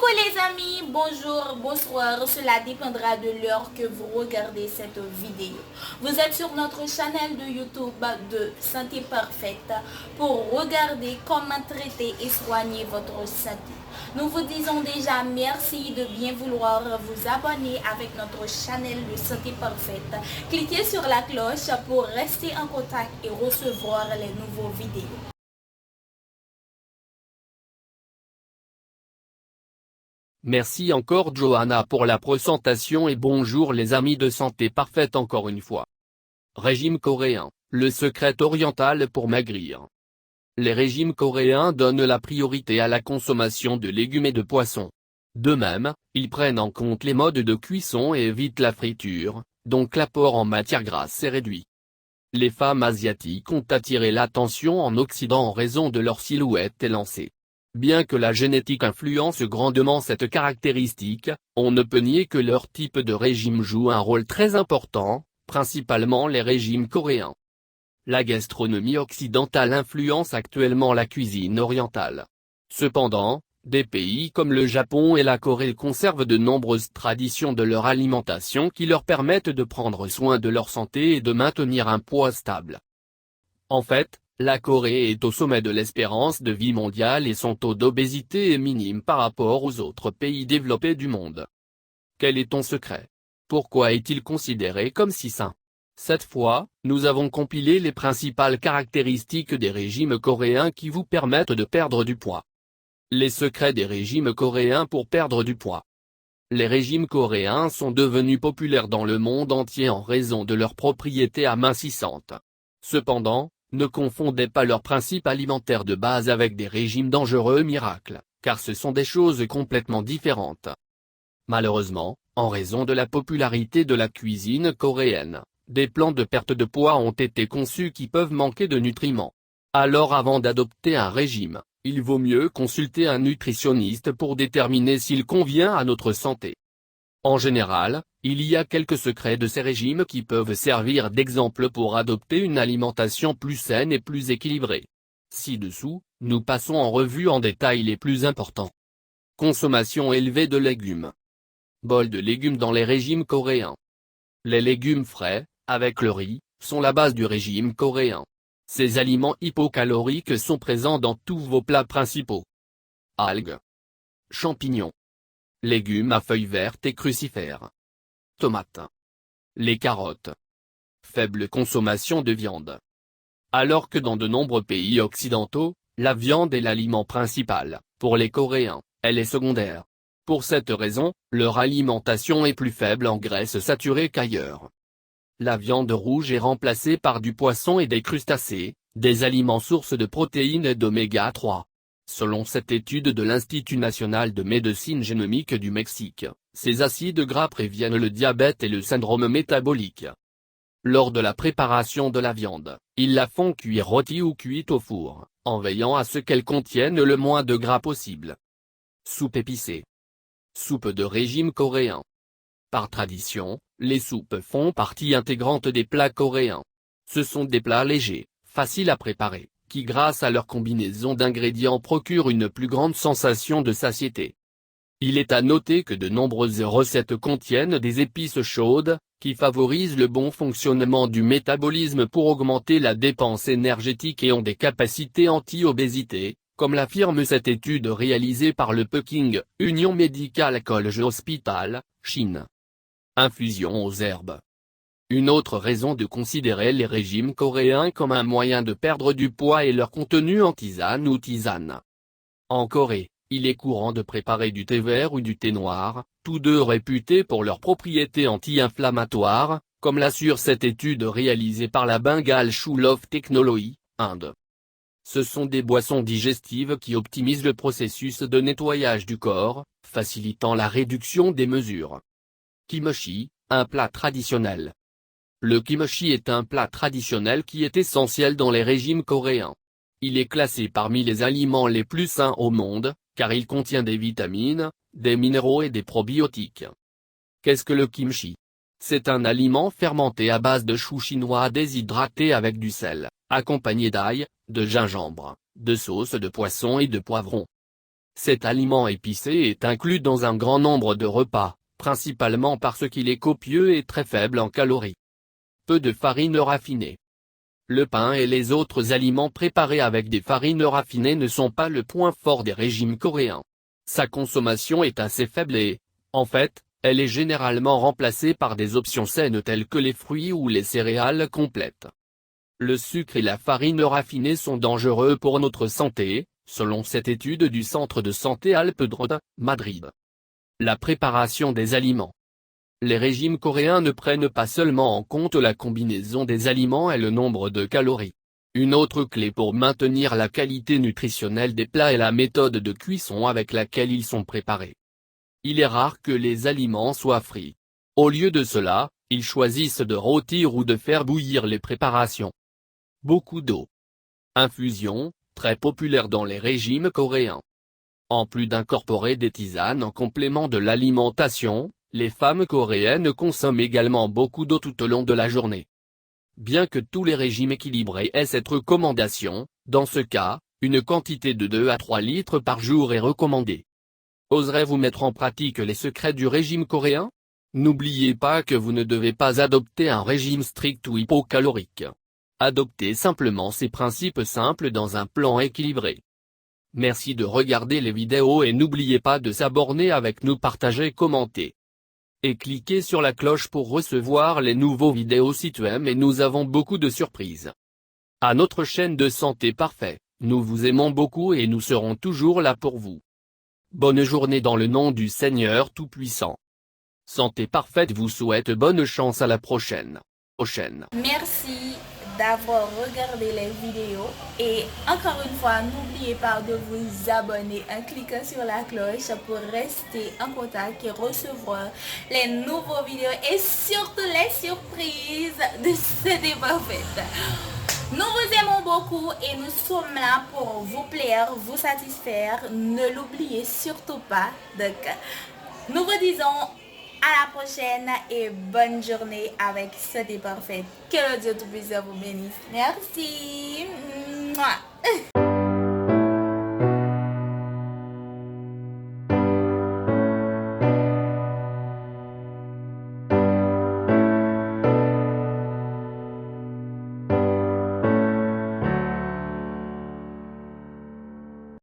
Coucou les amis, bonjour, bonsoir, cela dépendra de l'heure que vous regardez cette vidéo. Vous êtes sur notre chaîne de YouTube de Santé Parfaite pour regarder comment traiter et soigner votre santé. Nous vous disons déjà merci de bien vouloir vous abonner avec notre chaîne de Santé Parfaite. Cliquez sur la cloche pour rester en contact et recevoir les nouveaux vidéos. Merci encore Johanna pour la présentation et bonjour les amis de Santé Parfaite encore une fois. Régime coréen, le secret oriental pour maigrir. Les régimes coréens donnent la priorité à la consommation de légumes et de poissons. De même, ils prennent en compte les modes de cuisson et évitent la friture, donc l'apport en matière grasse est réduit. Les femmes asiatiques ont attiré l'attention en Occident en raison de leur silhouette élancée. Bien que la génétique influence grandement cette caractéristique, on ne peut nier que leur type de régime joue un rôle très important, principalement les régimes coréens. La gastronomie occidentale influence actuellement la cuisine orientale. Cependant, des pays comme le Japon et la Corée conservent de nombreuses traditions de leur alimentation qui leur permettent de prendre soin de leur santé et de maintenir un poids stable. En fait, la Corée est au sommet de l'espérance de vie mondiale et son taux d'obésité est minime par rapport aux autres pays développés du monde. Quel est ton secret? Pourquoi est-il considéré comme si sain? Cette fois, nous avons compilé les principales caractéristiques des régimes coréens qui vous permettent de perdre du poids. Les secrets des régimes coréens pour perdre du poids. Les régimes coréens sont devenus populaires dans le monde entier en raison de leurs propriétés amincissantes. Cependant, ne confondez pas leurs principes alimentaires de base avec des régimes dangereux miracles, car ce sont des choses complètement différentes. Malheureusement, en raison de la popularité de la cuisine coréenne, des plans de perte de poids ont été conçus qui peuvent manquer de nutriments. Alors avant d'adopter un régime, il vaut mieux consulter un nutritionniste pour déterminer s'il convient à notre santé. En général, il y a quelques secrets de ces régimes qui peuvent servir d'exemple pour adopter une alimentation plus saine et plus équilibrée. Ci-dessous, nous passons en revue en détail les plus importants. Consommation élevée de légumes. Bol de légumes dans les régimes coréens. Les légumes frais, avec le riz, sont la base du régime coréen. Ces aliments hypocaloriques sont présents dans tous vos plats principaux. Algues. Champignons. Légumes à feuilles vertes et crucifères. Tomates. Les carottes. Faible consommation de viande. Alors que dans de nombreux pays occidentaux, la viande est l'aliment principal, pour les Coréens, elle est secondaire. Pour cette raison, leur alimentation est plus faible en graisses saturées qu'ailleurs. La viande rouge est remplacée par du poisson et des crustacés, des aliments sources de protéines et d'oméga 3. Selon cette étude de l'Institut national de médecine génomique du Mexique, ces acides gras préviennent le diabète et le syndrome métabolique. Lors de la préparation de la viande, ils la font cuire rôtie ou cuite au four, en veillant à ce qu'elle contienne le moins de gras possible. Soupe épicée. Soupe de régime coréen. Par tradition, les soupes font partie intégrante des plats coréens. Ce sont des plats légers, faciles à préparer, qui grâce à leur combinaison d'ingrédients procurent une plus grande sensation de satiété. Il est à noter que de nombreuses recettes contiennent des épices chaudes, qui favorisent le bon fonctionnement du métabolisme pour augmenter la dépense énergétique et ont des capacités anti-obésité, comme l'affirme cette étude réalisée par le Peking Union Medical College Hospital, Chine. Infusion aux herbes. Une autre raison de considérer les régimes coréens comme un moyen de perdre du poids est leur contenu en tisane ou tisane. En Corée, il est courant de préparer du thé vert ou du thé noir, tous deux réputés pour leurs propriétés anti-inflammatoires, comme l'assure cette étude réalisée par la Bengal School of Technology, Inde. Ce sont des boissons digestives qui optimisent le processus de nettoyage du corps, facilitant la réduction des mesures. Kimchi, un plat traditionnel. Le kimchi est un plat traditionnel qui est essentiel dans les régimes coréens. Il est classé parmi les aliments les plus sains au monde, car il contient des vitamines, des minéraux et des probiotiques. Qu'est-ce que le kimchi? C'est un aliment fermenté à base de choux chinois déshydraté avec du sel, accompagné d'ail, de gingembre, de sauce de poisson et de poivron. Cet aliment épicé est inclus dans un grand nombre de repas, principalement parce qu'il est copieux et très faible en calories. Peu de farine raffinée. Le pain et les autres aliments préparés avec des farines raffinées ne sont pas le point fort des régimes coréens. Sa consommation est assez faible et, en fait, elle est généralement remplacée par des options saines telles que les fruits ou les céréales complètes. Le sucre et la farine raffinée sont dangereux pour notre santé, selon cette étude du Centre de santé Alpes d'Huez, Madrid. La préparation des aliments. Les régimes coréens ne prennent pas seulement en compte la combinaison des aliments et le nombre de calories. Une autre clé pour maintenir la qualité nutritionnelle des plats est la méthode de cuisson avec laquelle ils sont préparés. Il est rare que les aliments soient frits. Au lieu de cela, ils choisissent de rôtir ou de faire bouillir les préparations. Beaucoup d'eau. Infusion, très populaire dans les régimes coréens. En plus d'incorporer des tisanes en complément de l'alimentation, les femmes coréennes consomment également beaucoup d'eau tout au long de la journée. Bien que tous les régimes équilibrés aient cette recommandation, dans ce cas, une quantité de 2 à 3 litres par jour est recommandée. Oserez-vous mettre en pratique les secrets du régime coréen? N'oubliez pas que vous ne devez pas adopter un régime strict ou hypocalorique. Adoptez simplement ces principes simples dans un plan équilibré. Merci de regarder les vidéos et n'oubliez pas de s'abonner avec nous, partager, commenter. Et cliquez sur la cloche pour recevoir les nouveaux vidéos si tu aimes, et nous avons beaucoup de surprises. À notre chaîne de Santé Parfait, nous vous aimons beaucoup et nous serons toujours là pour vous. Bonne journée dans le nom du Seigneur Tout-Puissant. Santé Parfaite vous souhaite bonne chance, à la prochaine. Merci d'avoir regardé les vidéos et encore une fois, n'oubliez pas de vous abonner en cliquant sur la cloche pour rester en contact et recevoir les nouveaux vidéos et surtout les surprises de Santé Parfaite. Nous vous aimons beaucoup et nous sommes là pour vous plaire, vous satisfaire. Ne l'oubliez surtout pas. Donc, nous vous disons à la prochaine et bonne journée avec Santé Parfaite. Que le Dieu Tout-Puissant vous bénisse. Merci. Mouah.